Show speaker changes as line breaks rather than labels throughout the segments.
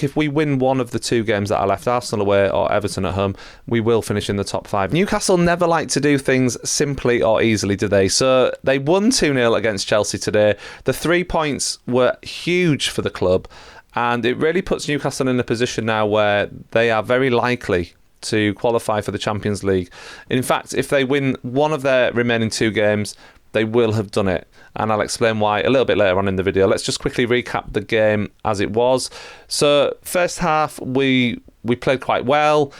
if we win one of the two games that are left, Arsenal away or Everton at home, we will finish in the top 5. Newcastle never like to do things simply or easily, do they? So they won 2-0 against Chelsea today. The 3 points were huge for the club, and it really puts Newcastle in a position now where they are very likely to qualify for the Champions League. In fact, if they win one of their remaining 2 games, they will have done it, and I'll explain why a little bit later on in the video. Let's just quickly recap the game as it was. So first half, we played quite well.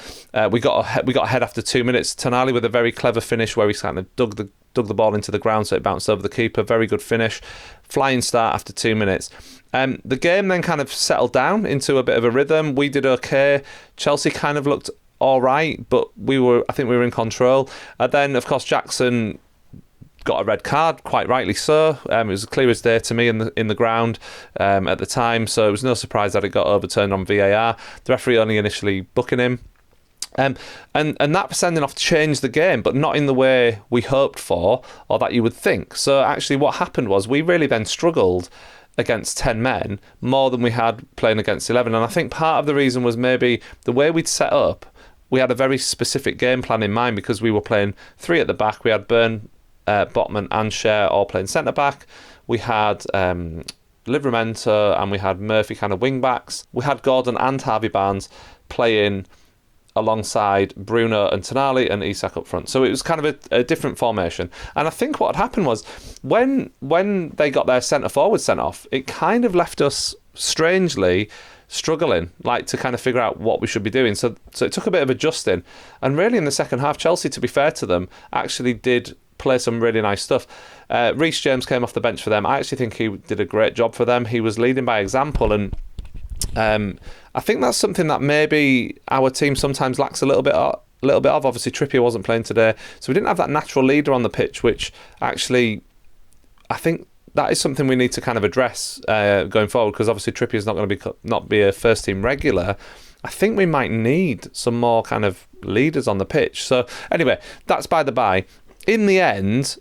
We got ahead after 2 minutes. Tonali with a very clever finish where he kind of dug the ball into the ground so it bounced over the keeper. Very good finish. Flying start after 2 minutes. The game then kind of settled down into a bit of a rhythm. We did okay. Chelsea kind of looked all right, but I think we were in control. Then, of course, Jackson got a red card, quite rightly so. It was clear as day to me in the ground at the time, so it was no surprise that it got overturned on VAR. The referee only initially booking him. And that sending off changed the game, but not in the way we hoped for or that you would think. So actually what happened was we really then struggled against 10 men more than we had playing against 11. And I think part of the reason was maybe the way we'd set up. We had a very specific game plan in mind because we were playing 3 at the back. We had Byrne, Botman and Cher all playing centre-back. We had Livramento and we had Murphy kind of wing-backs. We had Gordon and Harvey Barnes playing alongside Bruno and Tonali and Isak up front. So it was kind of a different formation. And I think what had happened was when they got their centre-forward sent off, it kind of left us strangely struggling, like to kind of figure out what we should be doing. So it took a bit of adjusting. And really in the second half, Chelsea, to be fair to them, actually did play some really nice stuff. Reece James came off the bench for them. I actually think he did a great job for them. He was leading by example, and I think that's something that maybe our team sometimes lacks a little bit of. Obviously, Trippier wasn't playing today, so we didn't have that natural leader on the pitch, which actually I think that is something we need to kind of address going forward, because obviously Trippier is not going to not be a first team regular. I think we might need some more kind of leaders on the pitch. So anyway, that's by the by. In the end,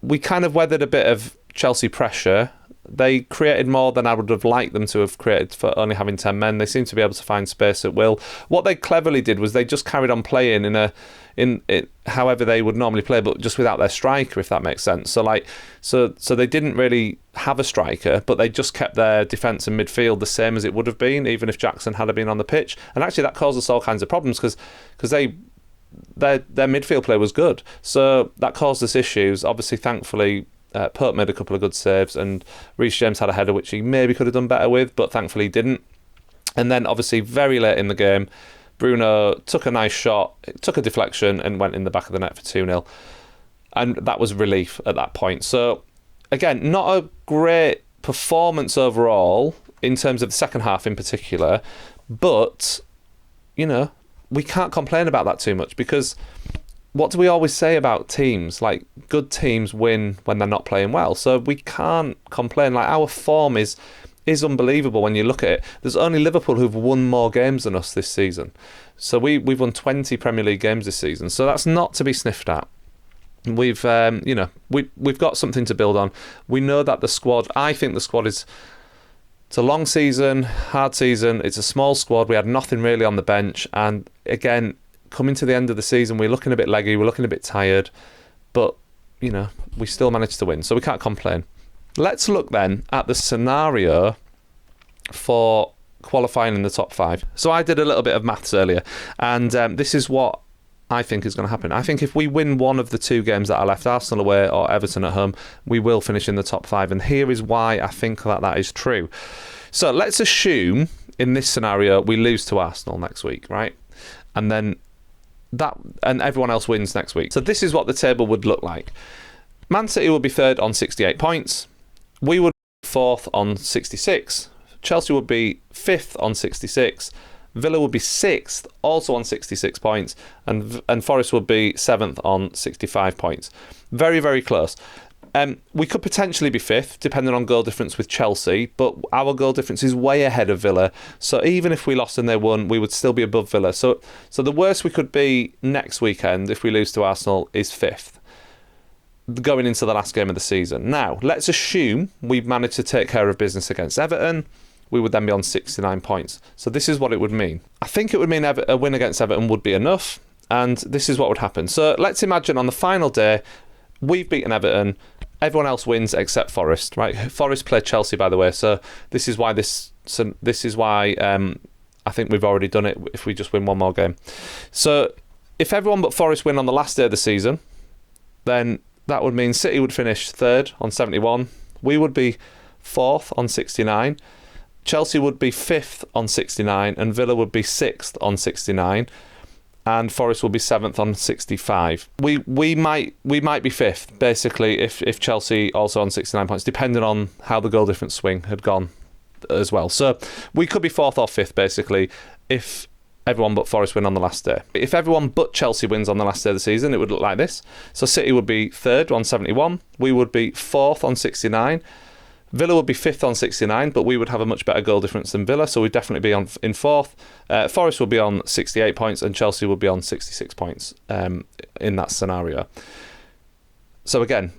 we kind of weathered a bit of Chelsea pressure. They created more than I would have liked them to have created for only having 10 men. They seem to be able to find space at will. What they cleverly did was they just carried on playing in however they would normally play, but just without their striker, if that makes sense. So they didn't really have a striker, but they just kept their defence and midfield the same as it would have been, even if Jackson had been on the pitch. And actually that caused us all kinds of problems because their midfield play was good. So that caused us issues. Obviously, thankfully, Pope made a couple of good saves, and Reece James had a header which he maybe could have done better with, but thankfully he didn't. And then obviously very late in the game, Bruno took a nice shot, took a deflection and went in the back of the net for 2-0. And that was relief at that point. So again, not a great performance overall in terms of the second half in particular, but we can't complain about that too much, because what do we always say about teams? Like, good teams win when they're not playing well. So we can't complain. Like, our form is unbelievable when you look at it. There's only Liverpool who've won more games than us this season. So we've won 20 Premier League games this season. So that's not to be sniffed at. We've we've got something to build on. We know that the squad, I think the squad it's a long season, hard season. It's a small squad. We had nothing really on the bench. And again, coming to the end of the season, we're looking a bit leggy, we're looking a bit tired, but we still managed to win, so we can't complain. Let's look then at the scenario for qualifying in the top 5. So I did a little bit of maths earlier, and this is what I think is going to happen. I think if we win one of the 2 games that are left, Arsenal away or Everton at home, we will finish in the top 5, and here is why I think that is true. So let's assume in this scenario we lose to Arsenal next week, right? And then and everyone else wins next week. So this is what the table would look like. Man City would be 3rd on 68 points. We would be 4th on 66. Chelsea would be 5th on 66. Villa would be 6th, also on 66 points. And Forest would be 7th on 65 points. Very, very close. We could potentially be 5th, depending on goal difference with Chelsea, but our goal difference is way ahead of Villa. So even if we lost and they won, we would still be above Villa. So the worst we could be next weekend if we lose to Arsenal is 5th, going into the last game of the season. Now, let's assume we've managed to take care of business against Everton. we would then be on 69 points. So this is what it would mean. I think it would mean a win against Everton would be enough, and this is what would happen. So let's imagine on the final day, we've beaten Everton, everyone else wins except Forest, right? Forest played Chelsea, by the way, so this is why I think we've already done it if we just win one more game. So if everyone but Forest win on the last day of the season, then that would mean City would finish 3rd on 71, we would be 4th on 69, Chelsea would be 5th on 69, and Villa would be 6th on 69, and Forest will be 7th on 65. We might be 5th, basically, if Chelsea also on 69 points, depending on how the goal difference swing had gone as well. So we could be 4th or 5th, basically, if everyone but Forest win on the last day. If everyone but Chelsea wins on the last day of the season, it would look like this. So City would be 3rd on 71, we would be 4th on 69, Villa would be 5th on 69, but we would have a much better goal difference than Villa, so we'd definitely be in 4th. Forest would be on 68 points, and Chelsea would be on 66 points in that scenario. So again,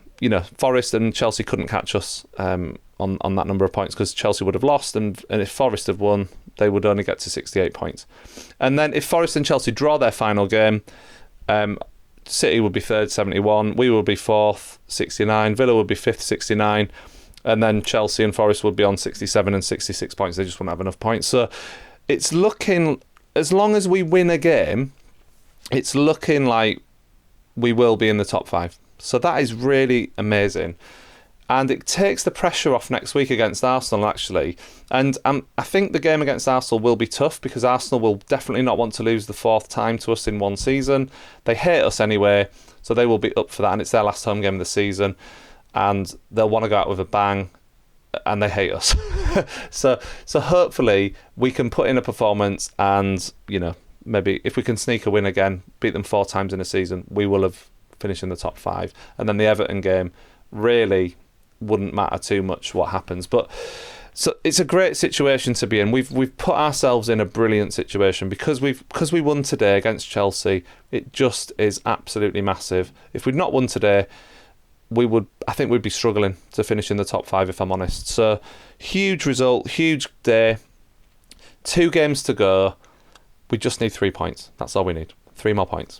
Forest and Chelsea couldn't catch us on that number of points because Chelsea would have lost, and if Forest had won, they would only get to 68 points. And then if Forest and Chelsea draw their final game, City would be 3rd, 71, we would be 4th, 69, Villa would be 5th, 69, and then Chelsea and Forest would be on 67 and 66 points. They just wouldn't have enough points. So it's looking, as long as we win a game, it's looking like we will be in the top 5. So that is really amazing. And it takes the pressure off next week against Arsenal, actually. And I think the game against Arsenal will be tough because Arsenal will definitely not want to lose the 4th time to us in one season. They hate us anyway, so they will be up for that. And it's their last home game of the season. And they'll want to go out with a bang, and they hate us. So hopefully we can put in a performance, and maybe if we can sneak a win again, beat them 4 times in a season, we will have finished in the top 5. And then the Everton game really wouldn't matter too much what happens. But so it's a great situation to be in. We've put ourselves in a brilliant situation because we won today against Chelsea. It just is absolutely massive. If we'd not won today, I think we'd be struggling to finish in the top 5, if I'm honest. So huge result, huge day. 2 games to go. We just need 3 points. That's all we need. 3 more points.